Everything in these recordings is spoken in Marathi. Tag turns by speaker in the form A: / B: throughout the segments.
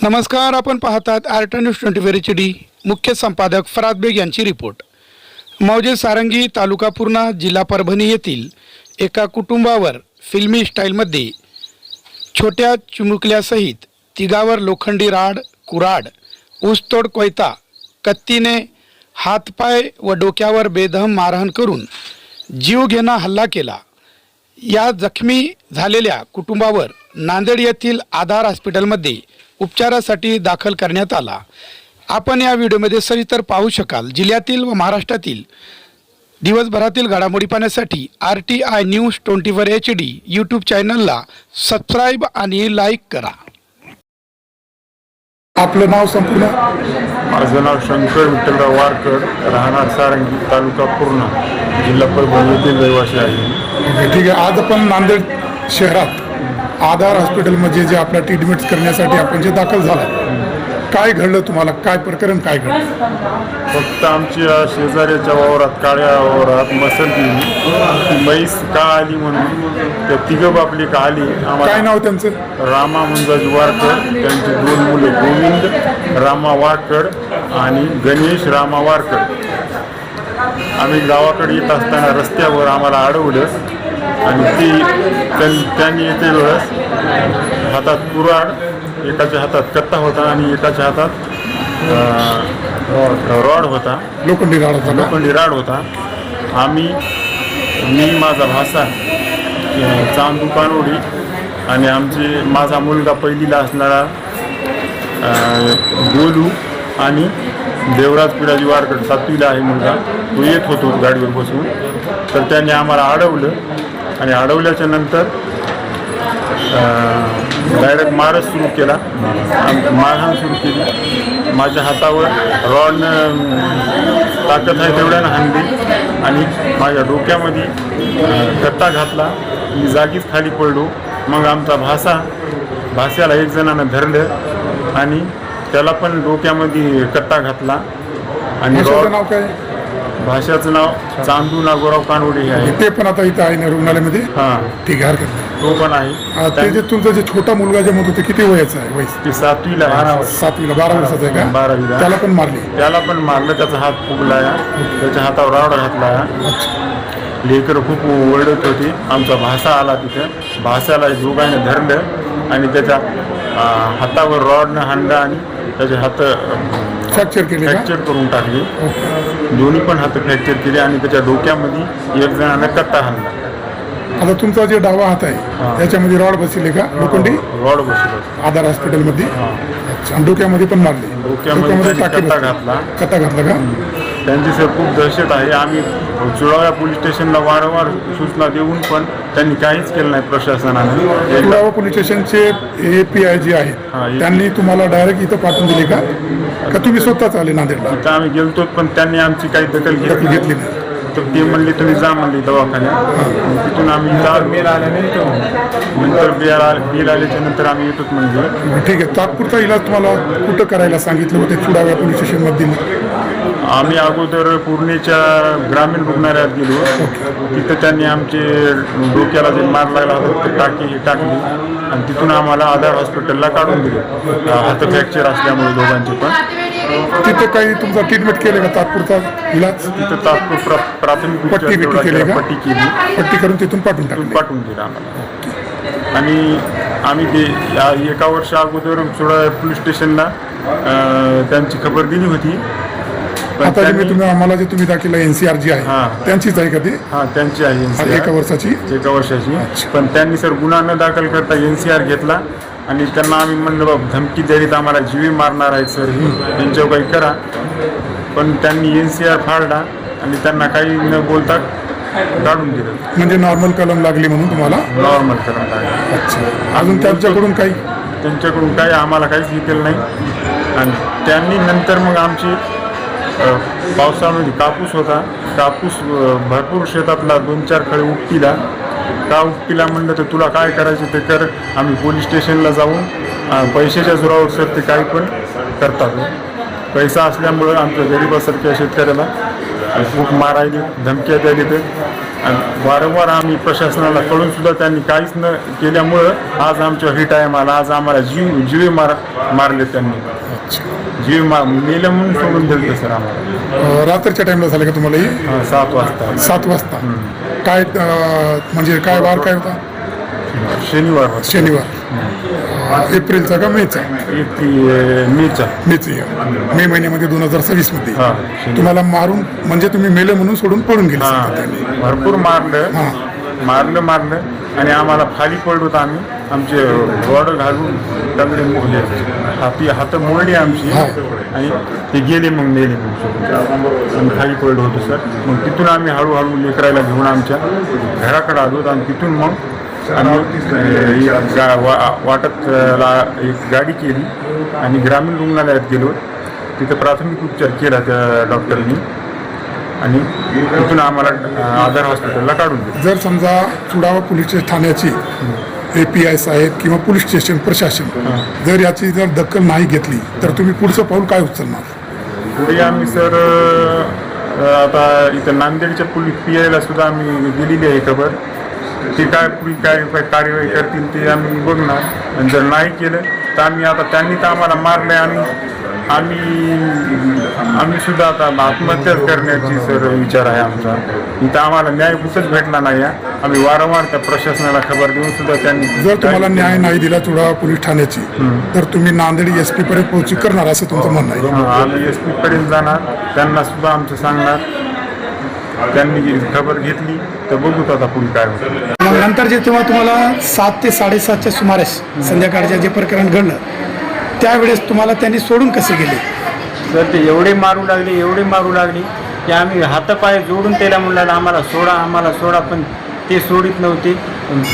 A: नमस्कार, आपण पाहतात आर्ट न्यूज 24 HD. मुख्य संपादक फराद बेग यांची रिपोर्ट. मौजे सारंगी, तालुका पूर्णा, जिल्हा परभणी येथील एका कुटुंबावर फिल्मी स्टाईलमध्ये छोट्या चिमुकल्यासहित तिघावर लोखंडी राड, कुऱ्हाड, ऊसतोड कोयता, कत्तीने हातपाय व डोक्यावर बेदम मारहाण करून जीवघेणा हल्ला केला. या जखमी झालेल्या कुटुंबावर नांदेड येथील आधार हॉस्पिटलमध्ये उपचारासाठी दाखल करण्यात आला. आपण या व्हिडिओमध्ये सविस्तर पाहू शकाल. जिल्ह्यातील व महाराष्ट्रातील दिवसभरातील घडामोडी पाहण्यासाठी RTI न्यूज 24 HD यूट्यूब चॅनलला सबस्क्राईब आणि लाईक करा.
B: आपलं नाव संपूर्ण?
C: माझं नाव शंकर विठ्ठलराव वारकर, राहणार सारंगी, तालुका पूर्णा, जिल्हा परभणी येथील रहिवासी आहे.
B: ठीक आहे. आज आपण नांदेड शहरात आधार हॉस्पिटलमध्ये जे आपल्या ट्रीटमेंट करण्यासाठी आपण जे दाखल झाला, काय घडलं तुम्हाला? काय प्रकरण काय घडलं?
C: फक्त आमच्या शेजाऱ्याच्या वावरात, काळ्या वावरात मसल गेली. ती म्हैस का आली म्हणून त्या तिघं बापली का आली.
B: काय नाव त्यांचं?
C: रामा मुंजाजी वारकर, त्यांची दोन मुले गोविंद रामा वारकर आणि गणेश रामा वारकर. आम्ही गावाकडे येत असताना रस्त्यावर आम्हाला अडवलं आणि त्यांनी येते वेळेस हातात कुऱ्हाड, एकाच्या हातात कत्ता होता आणि एकाच्या हातात रॉड होता,
B: लोखंडी
C: राड होता. मी माझा भासा चांदू कानोडी आणि माझा मुलगा पहिलीला असणारा गोलू आणि देवराज पिडाजी वारकर 7वीला आहे मुलगा. तो येत होतो गाडीवर बसून. तर त्यांनी आम्हाला अडवलं आणि अडवल्याच्या नंतर डायरेक्ट मारच सुरू केला, मारहाण सुरू केली. माझ्या हातावर रॉडनं ताकद आहे तेवढ्यानं हाणली आणि माझ्या डोक्यामध्ये कत्ता घातला. मी जागीच खाली पडलो. मग आमचा भास्याला एक जणानं धरलं आणि त्याला पण डोक्यामध्ये कत्ता घातला. आणि
B: नाव काय?
C: भाषाचं नाव चांदू नागोराव कानोडे आहे.
B: ते पण आता इथं आहे ना रुग्णालयामध्ये?
C: हां,
B: ठीक आहे, हरकत नाही.
C: तो पण आहे.
B: ते जे तुमचा जे छोटा मुलगा जे म्हणतो ते किती वयाचा आहे? वयस
C: ते 7वीला आहे.
B: 7वीला 12 वर्षाचा आहे का?
C: 12वीला.
B: त्याला पण मारली?
C: त्याला पण मारलं. त्याचा हात फुगला, त्याच्या हातावर राड घातला. लेकरं खूप ओरडत होती. आमचा भासा आला तिथं. भासाला दोघांनी धरलं आणि त्याच्या हातावर रॉडनं हाणलं आणि त्याचे हात फ्रॅक्चर करून टाकले. दोन्ही पण हात फ्रॅक्चर केले आणि त्याच्या डोक्यामध्ये एक जणांना कत्ता हाणला.
B: आता तुमचा जे डावा हात आहे त्याच्यामध्ये रॉड बसले का? लोखंडी
C: रॉड बसले
B: आधार हॉस्पिटलमध्ये. आणि डोक्यामध्ये पण मारले?
C: डोक्यामध्ये कत्ता घातला
B: का?
C: त्यांची सर खूप दहशत आहे. आम्ही चुडावा पोलीस स्टेशनला वारंवार सूचना देऊन पण त्यांनी काहीच केलं नाही प्रशासनाने.
B: चुडावा पोलीस स्टेशनचे API जे आहेत त्यांनी तुम्हाला डायरेक्ट इथं पाठवून दिले का तुम्ही स्वतःच आले नांदेडला?
C: तर आम्ही गेलतो पण त्यांनी आमची काही दखल घेतली नाही. तर ते म्हणले तुम्ही जा म्हणले दवाखान्यात. तिथून आम्ही नंतर बिल आल्याच्या नंतर आम्ही येतोच म्हणजे.
B: ठीक आहे. तात्पुरता इलाज तुम्हाला कुठं करायला सांगितलं होतं चुडाव्या पोलीस स्टेशनमध्ये?
C: आम्ही अगोदर पूर्णेच्या ग्रामीण रुग्णालयात गेलो. तिथं त्यांनी आमचे डोक्याला जे मार लागला होता ते टाकली आणि तिथून आम्हाला आधार हॉस्पिटलला काढून दिलं. हात फ्रॅक्चर असल्यामुळे दोघांचे पण.
B: तिथं काही तुमचा ट्रीटमेंट केलं का तात्पुरता इलाज?
C: तिथं तात्पुरता प्राथमिक
B: पट्टी केली?
C: पट्टी
B: करून तिथून पाठवून
C: दिलं आम्हाला. आणि आम्ही ते 1 वर्ष अगोदर चुडावा पोलीस स्टेशनला त्यांची खबर दिली होती.
B: आता तुम्ही आम्हाला जे तुम्ही दाखवला NCR जी आहे त्यांचीच आहे का ती?
C: हां, त्यांची आहे NCR.
B: 1 वर्षाची?
C: 1 वर्षाची. पण त्यांनी सर गुन्हा न दाखल करता NCR घेतला आणि त्यांना आम्ही म्हणलं बाबा धमकी द्यायला आम्हाला जीवी मारणार आहेत सर, त्यांच्यावर काही करा. पण त्यांनी NCR फाडला आणि त्यांना काही न बोलता काढून दिलं.
B: म्हणजे नॉर्मल कलम लागली म्हणून तुम्हाला?
C: नॉर्मल कलम लागली.
B: अच्छा. अजून त्यांच्याकडून
C: काही आम्हाला काहीच हे केलं नाही. आणि त्यांनी नंतर मग आमची पावसामध्ये कापूस होता. कापूस भरपूर शेतातला 2-4 खळे उपटीला. का उपटीला म्हणलं तर तुला काय करायचं ते कर. आम्ही पोलीस स्टेशनला जाऊन पैशाच्या जोरावर सर ते काही पण करतात. पैसा असल्यामुळं आमच्या गरिबासारख्या शेतकऱ्याला खूप मारायले, धमक्या द्यायला. आणि वारंवार आम्ही प्रशासनाला कळून सुद्धा त्यांनी काहीच न केल्यामुळं आज आमच्या ही टाईम आला. आज आम्हाला जीवे मारले त्यांनी. मेलं म्हणून सोडून दिलं सर आम्हाला.
B: रात्रीच्या टाइमला झालं का तुम्हाला ही?
C: 7 वाजता.
B: 7 वाजता. काय म्हणजे काय वार काय होता?
C: शनिवार.
B: एप्रिलचा का मेचा? मेची. मे महिन्यामध्ये 2026 मध्ये तुम्हाला मारून म्हणजे तुम्ही मेले म्हणून सोडून पळून गेले समजा त्यांनी.
C: भरपूर मारलं आणि आम्हाला खाली पडलो. आम्ही आमचे रॉड घालून दगडे हात मोडली आमची आणि ते गेले. मग नेले आम्ही खाली पडलो होतो सर. मग तिथून आम्ही हळूहळू लेकरायला घेऊन आमच्या घराकडे आलो. आणि तिथून मग आम्ही वाटत एक गाडी केली आणि ग्रामीण रुग्णालयात गेलो. तिथं प्राथमिक उपचार केला त्या डॉक्टरनी आणि तिथून आम्हाला आधार हॉस्पिटलला काढून दिलं.
B: जर समजा चुडावा पोलीस ठाण्याची API साहेब किंवा पोलीस स्टेशन प्रशासन जर याची जर दखल नाही घेतली तर तुम्ही पुढचं पाऊल काय उचलणार?
C: पुढे आम्ही सर आता इथं नांदेडच्या पोलीस PIला सुद्धा आम्ही दिलेली आहे खबर. ते काय पुढे काय कार्यवाही करतील ते आम्ही बघणार. आणि जर नाही केलं तर आम्ही आता त्यांनी तर आम्हाला मारलं आम्ही सुद्धा आता आत्महत्या करण्याची सर विचार आहे आमचा. इथं आम्हाला न्याय कुठंच भेटला नाही. आम्ही वारंवार त्या प्रशासनाला खबर देऊन सुद्धा त्यांनी
B: जर तुम्हाला न्याय नाही दिला चुडावा पोलीस ठाण्याची तर तुम्ही नांदेड SP पर्यंत पोहोचू करणार असं तुमचं म्हणणं आहे?
C: आम्ही SP पर्यंत जाणार. त्यांना सुद्धा आमचं सांगणार. त्यांनी खबर घेतली तर बघू आता पुढे काय होतं.
A: मग नंतर जे तुम्हाला 7 ते 7:30च्या सुमारास संध्याकाळच्या जे प्रकरण घडलं त्यावेळेस तुम्हाला त्यांनी सोडून कसे गेले?
D: सर ते एवढे मारू लागले की आम्ही हातपाय जोडून त्याला म्हणलं आम्हाला सोडा पण ते सोडित नव्हते.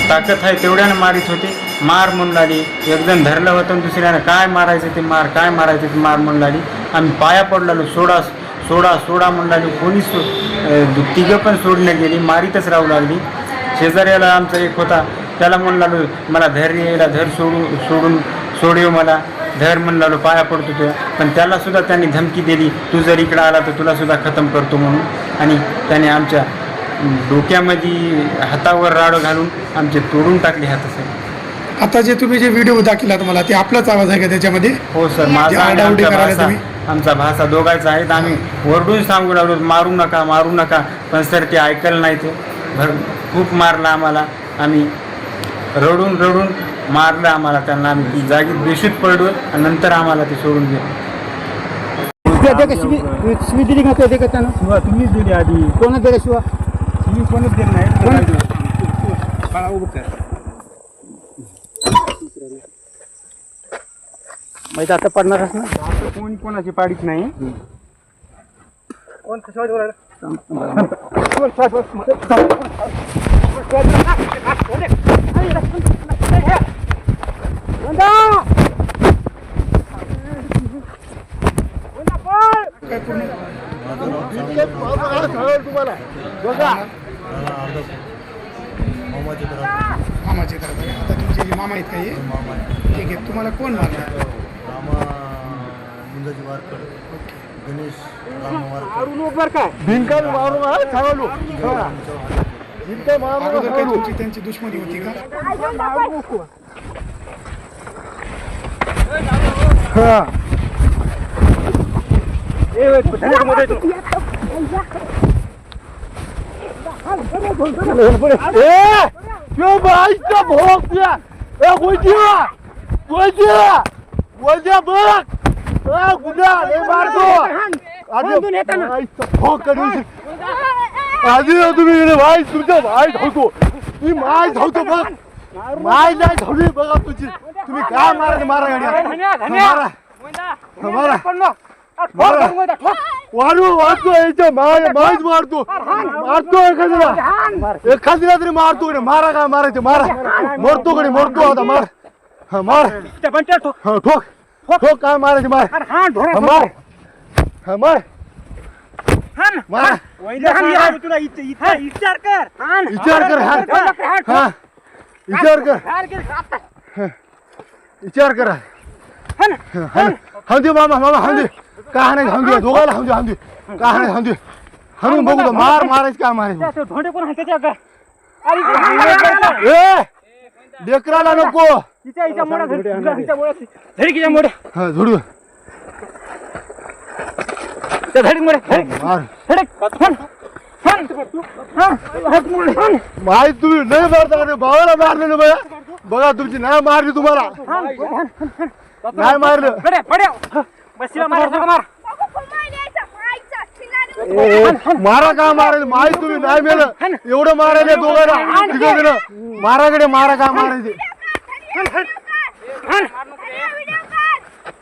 D: ताकद आहे तेवढ्यानं मारित होते. मार म्हणून लागली. एक जण धरलं होतं आणि दुसऱ्यानं काय मारायचं ते मार म्हणून लागली. आम्ही पाया पडलो. सोडा म्हणून लागली. कोणीच तिघं पण सोडण्यात गेली. मारीतच राहू लागली. शेजाऱ्याला आमचा एक होता त्याला म्हणून लागलो मला धर सोडव मला धर म्हणून लागलो. पाया पडतो तो. पण त्याला सुद्धा त्यांनी धमकी दिली तू जर इकडं आला तर तुला सुद्धा खतम करतो म्हणून. आणि त्याने आमच्या डोक्यामध्ये हातावर राड घालून आमचे तोडून टाकले हात सर.
A: आता जे तुम्ही जे व्हिडिओ दाखवला तुम्हाला ते आपलाच आवाज आहे का त्याच्यामध्ये?
D: हो सर. आमचा भाषा दोघांचा आहेत. आम्ही ओरडून सांगू लागलो मारू नका पण सर ते ऐकलं नाही. ते खूप मारलं आम्हाला. आम्ही रडून मारलं आम्हाला त्यांना. आम्ही जागीत बेशुद्ध पडलो आणि नंतर आम्हाला ते सोडून गेलं.
A: शिवी दिली का त्यांना?
D: तुम्हीच दिली आधी.
A: कोणच दिल्या शिवा?
D: तुम्ही कोणच दिलं नाही.
A: माहिती आता पडणारच ना.
D: कोणी कोणाची पाडीच नाही.
A: मामाचे तर आता तुमचे जे मामा आहेत का हे? ठीक आहे. तुम्हाला कोण मारलं?
E: गणेश
A: अगोदर काही तुमची त्यांची दुश्मनी होती का?
E: तुम्ही भाई तुमच्या भाई धावतो मी माय धावतो बघ माय नाही धावली बघा तुझी तुम्ही काय मारा वाढतो याच्या मायच मारतो एखाद्याला तरी मारतो कडे मारा काय मारायचं मारा मरतो आता मार ठोक काय मारायचे मार
D: तुला विचार कर.
E: विचार कर हांदे मामा काय नाही हांदे दोघाला हांदे काय नाही थांबून बघू मारायचं काय मारायचं
D: धोंडे कोण आहे त्याच्या
E: ए लेकराला नको हा झोडू माहित तुम्ही नाही मारता का भावाला मारले ना बघा बघा तुमची नाही मारली तुम्हाला नाही मारलं मारा का मारायचं माहित तुम्ही नाही मेलं एवढं मारायला दोघांना माराकडे मारा का मारायचे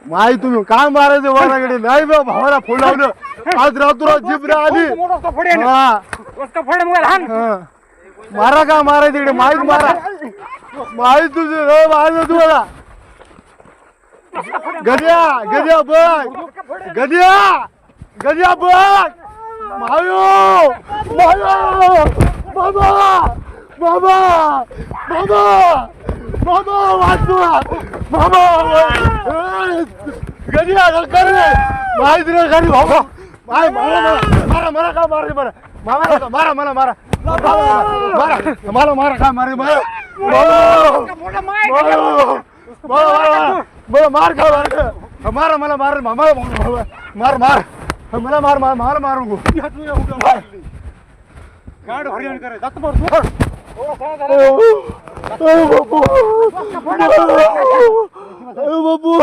E: माहित तुम्ही काय मारायचं वराकडे नाही बा भावाला फोन लावलं आज रात्र जीप आली मारा का मारायचं इकडे माहित मारा माहित तुझं मारलं तुम्हाला गद्या बघ गद्या बघ मायो बाबा बाबा बाबा बाबा वाचवा बाबा गद्या कर रे माहित रे घरी बाबा माय मारा मारा का मारे मारा मारा मारा मला मारा मारा मला मारा का मारे मारा मला मार का मार मला मार मार मार मला मार मार मार मारू गाड हरियाण करे दत्त मार बाबू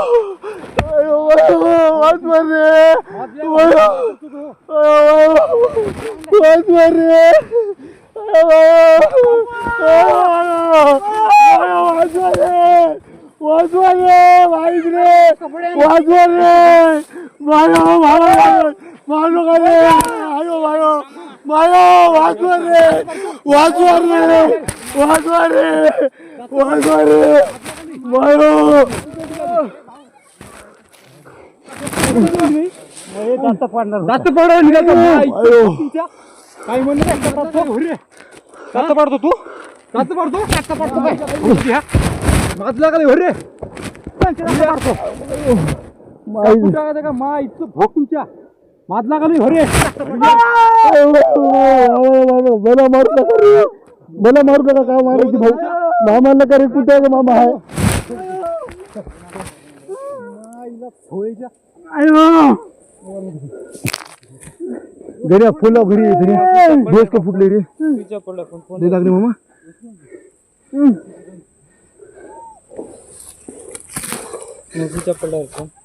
E: वाच मार रे वाच मार रे वाचवा रे वाईट रे वाचवा रे मायो मारो का रे आयो मायो मायो वाचवा रे वाचवा रे वाचवा रे वाचवा रे मायो दात पडणार काय म्हणलं दात पडतो तू दात पडतो काय माझ लागले हो रे माईचं भोक तुमच्या माझ लागले हो रे मला मारू नका रे मला मारू नका काय मारायची भाऊ मामा नका रे कुठे मामा आहे घरी फुलं घरी घरी का फुटले रे लागले मामा
D: पडला